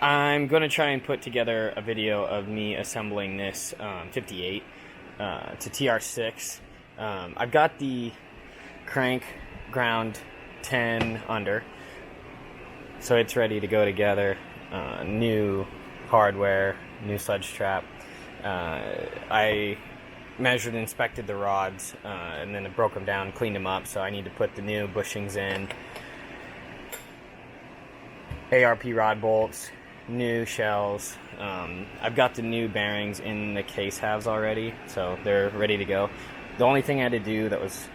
I'm going to try and put together a video of me assembling this 58 to TR6. I've got the crank ground 10 under, so it's ready to go together. New hardware, new sledge trap. I measured and inspected the rods, and then I broke them down, cleaned them up, so I need to put the new bushings in. ARP rod bolts, new shells. I've got the new bearings in the case halves already, so they're ready to go. The only thing I had to do that was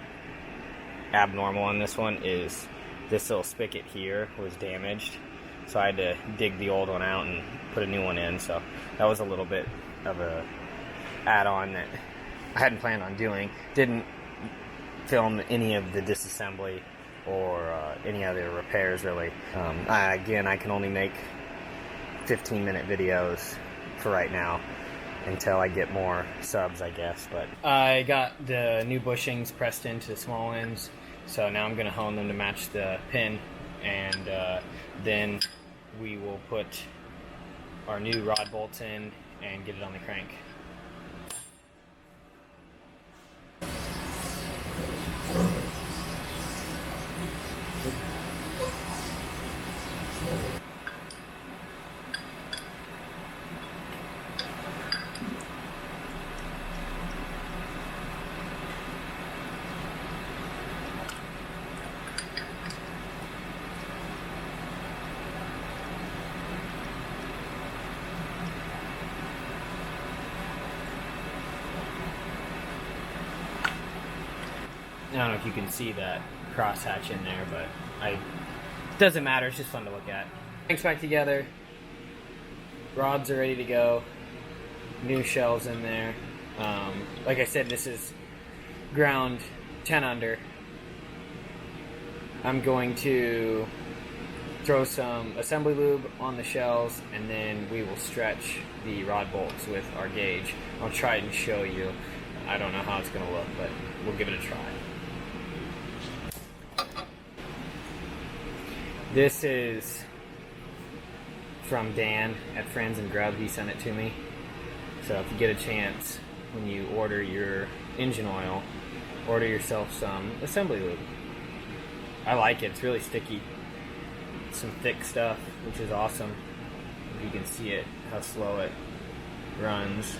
abnormal on this one is this little spigot here was damaged, so I had to dig the old one out and put a new one in. So that was a little bit of a add-on that I hadn't planned on doing. Didn't film any of the disassembly or any other repairs really. Again, I can only make 15-minute videos for right now until I get more subs, I guess. But I got the new bushings pressed into the small ends, so now I'm going to hone them to match the pin, and then we will put our new rod bolts in and get it on the crank. I don't know if you can see that crosshatch in there, but it doesn't matter. It's just fun to look at. Cranks back together. Rods are ready to go. New shells in there. Like I said, this is ground 10 under. I'm going to throw some assembly lube on the shells, and then we will stretch the rod bolts with our gauge. I'll try and show you. I don't know how it's going to look, but we'll give it a try. This is from Dan at Friends and Grub. He sent it to me. So if you get a chance, when you order your engine oil, order yourself some assembly lube. I like it. It's really sticky. Some thick stuff, which is awesome. If you can see it, how slow it runs.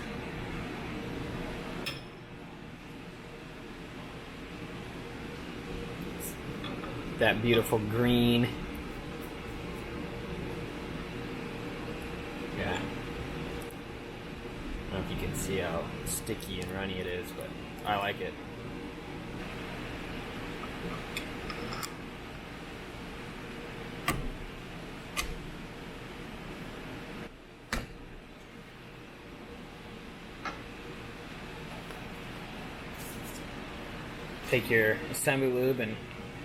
That beautiful green. Yeah. I don't know if you can see how sticky and runny it is, but I like it. Take your assembly lube and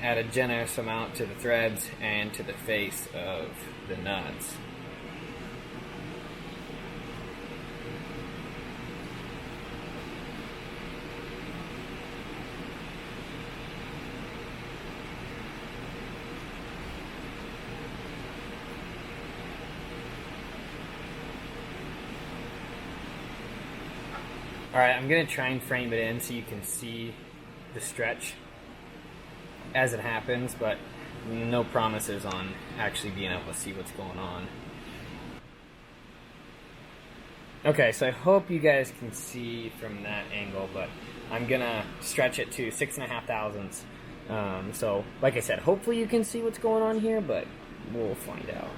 add a generous amount to the threads and to the face of the nuts. Alright, I'm going to try and frame it in so you can see the stretch as it happens, but no promises on actually being able to see what's going on. Okay, so I hope you guys can see from that angle, but I'm gonna stretch it to 6.5 thousandths. So, like I said, hopefully you can see what's going on here, but we'll find out.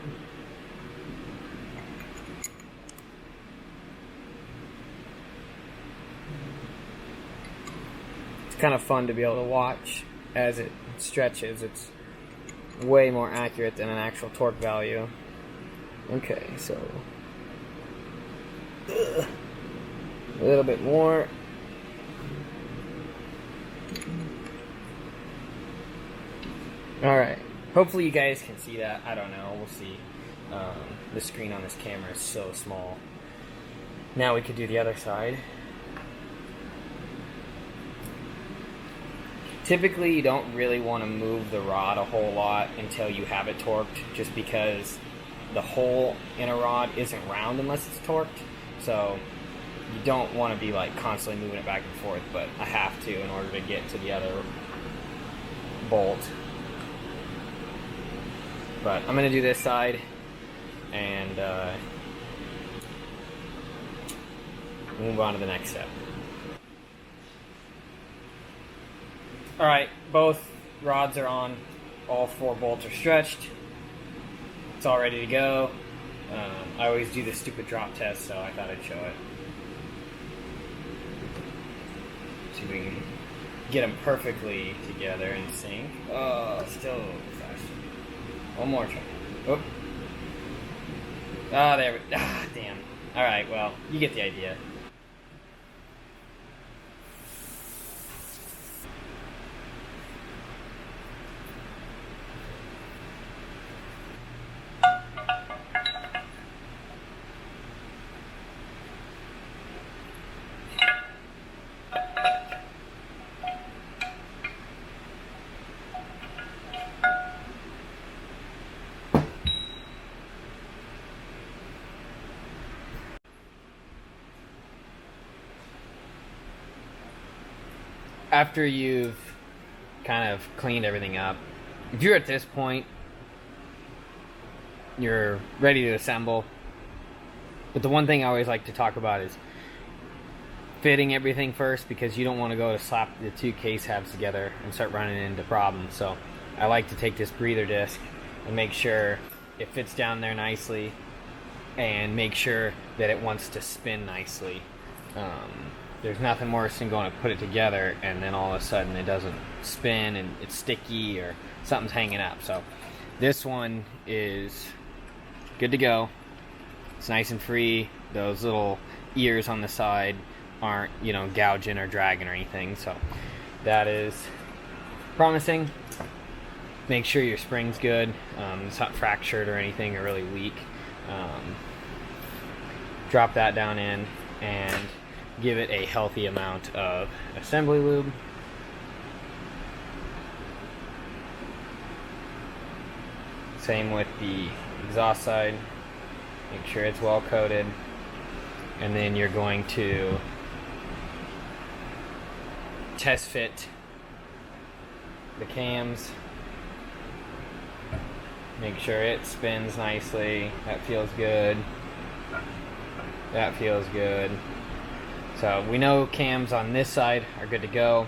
It's kind of fun to be able to watch as it stretches. It's way more accurate than an actual torque value. Okay, so a little bit more. Alright, hopefully you guys can see that. I don't know, we'll see. The screen on this camera is so small. Now we could do the other side. Typically, you don't really want to move the rod a whole lot until you have it torqued, just because the hole in a rod isn't round unless it's torqued. So you don't want to be like constantly moving it back and forth, but I have to in order to get to the other bolt. But I'm going to do this side and move on to the next step. Alright, both rods are on. All 4 bolts are stretched. It's all ready to go. I always do this stupid drop test, so I thought I'd show it. See if we can get them perfectly together in sync. Oh, still fast. One more try. Oh. Ah, there we go. Ah, damn. Alright, well, you get the idea. After you've kind of cleaned everything up, if you're at this point, you're ready to assemble. But the one thing I always like to talk about is fitting everything first, because you don't want to go to slap the 2 case halves together and start running into problems. So I like to take this breather disc and make sure it fits down there nicely and make sure that it wants to spin nicely. There's nothing worse than going to put it together and then all of a sudden it doesn't spin and it's sticky or something's hanging up. So this one is good to go. It's nice and free. Those little ears on the side aren't, you know, gouging or dragging or anything. So that is promising. Make sure your spring's good. It's not fractured or anything or really weak. Drop that down in and give it a healthy amount of assembly lube. Same with the exhaust side. Make sure it's well coated. And then you're going to test fit the cams. Make sure it spins nicely. That feels good. That feels good. So we know cams on this side are good to go.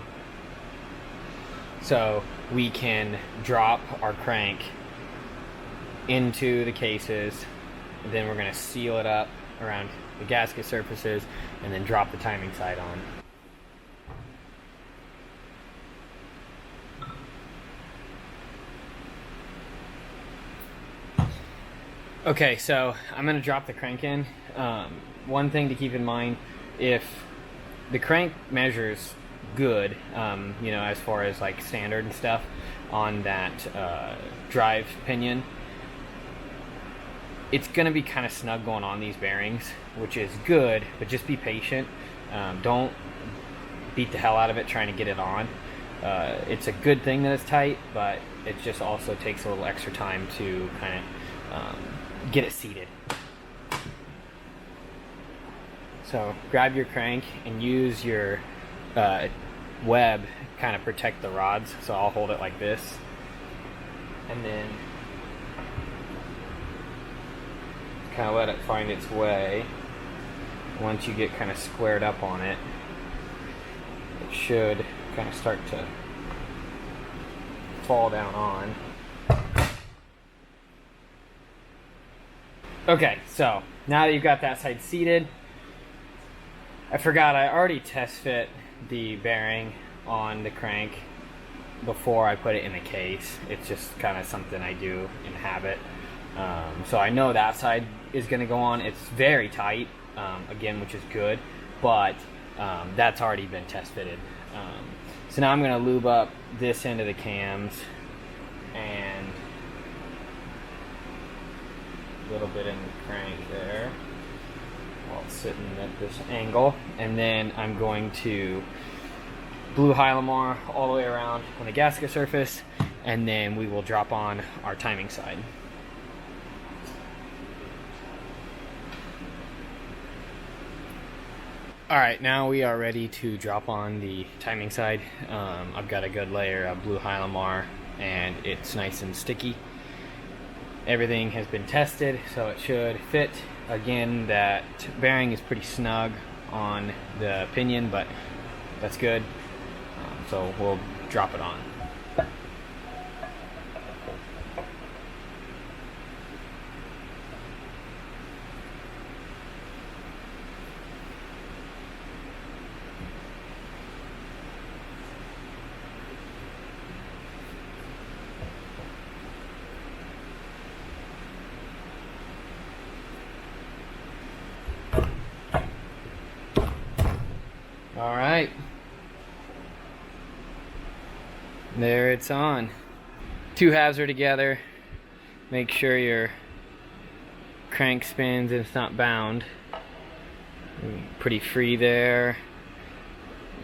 So we can drop our crank into the cases. And then we're going to seal it up around the gasket surfaces and then drop the timing side on. Okay, so I'm going to drop the crank in. One thing to keep in mind, if the crank measures good, you know, as far as like standard and stuff on that drive pinion, it's going to be kind of snug going on these bearings, which is good, but just be patient. Don't beat the hell out of it trying to get it on. It's a good thing that it's tight, but it just also takes a little extra time to kind of get it seated. So grab your crank and use your web kind of protect the rods. So I'll hold it like this, and then kind of let it find its way. Once you get kind of squared up on it, it should kind of start to fall down on. Okay, so now that you've got that side seated, I forgot I already test fit the bearing on the crank before I put it in the case. It's just kind of something I do in habit. So I know that side is going to go on. It's very tight, again, which is good, but that's already been test fitted. So now I'm going to lube up this end of the cams and a little bit in the crank there while it's sitting at this angle, and then I'm going to blue Hylamar all the way around on the gasket surface, and then we will drop on our timing side. Alright, now we are ready to drop on the timing side. I've got a good layer of blue Hylamar and it's nice and sticky. Everything has been tested, so it should fit. Again, that bearing is pretty snug on the pinion, but that's good. So we'll drop it on. All right, there it's on. Two halves are together. Make sure your crank spins and it's not bound. Pretty free there.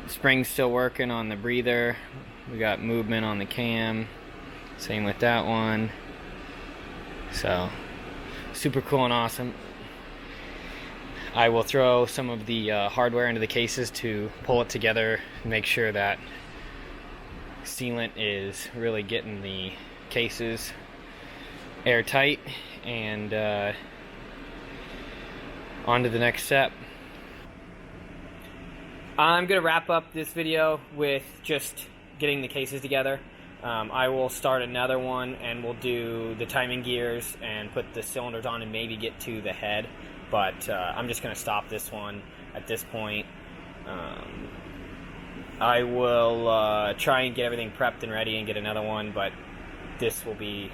Spring's still working on the breather. We got movement on the cam. Same with that one. So super cool and awesome. I will throw some of the hardware into the cases to pull it together and make sure that sealant is really getting the cases airtight, and on to the next step. I'm going to wrap up this video with just getting the cases together. I will start another one and we'll do the timing gears and put the cylinders on and maybe get to the head. But I'm just going to stop this one at this point. I will try and get everything prepped and ready and get another one, but this will be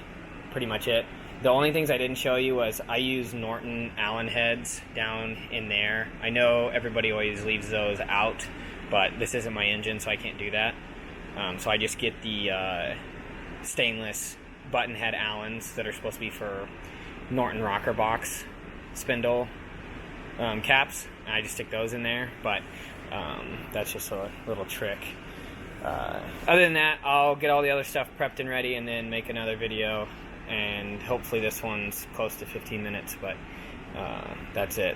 pretty much it. The only things I didn't show you was I use Norton Allen heads down in there. I know everybody always leaves those out, but this isn't my engine, so I can't do that. So I just get the stainless button head Allens that are supposed to be for Norton rocker box spindle caps. I just stick those in there, but that's just a little trick. Other than that, I'll get all the other stuff prepped and ready and then make another video, and hopefully this one's close to 15 minutes, but that's it.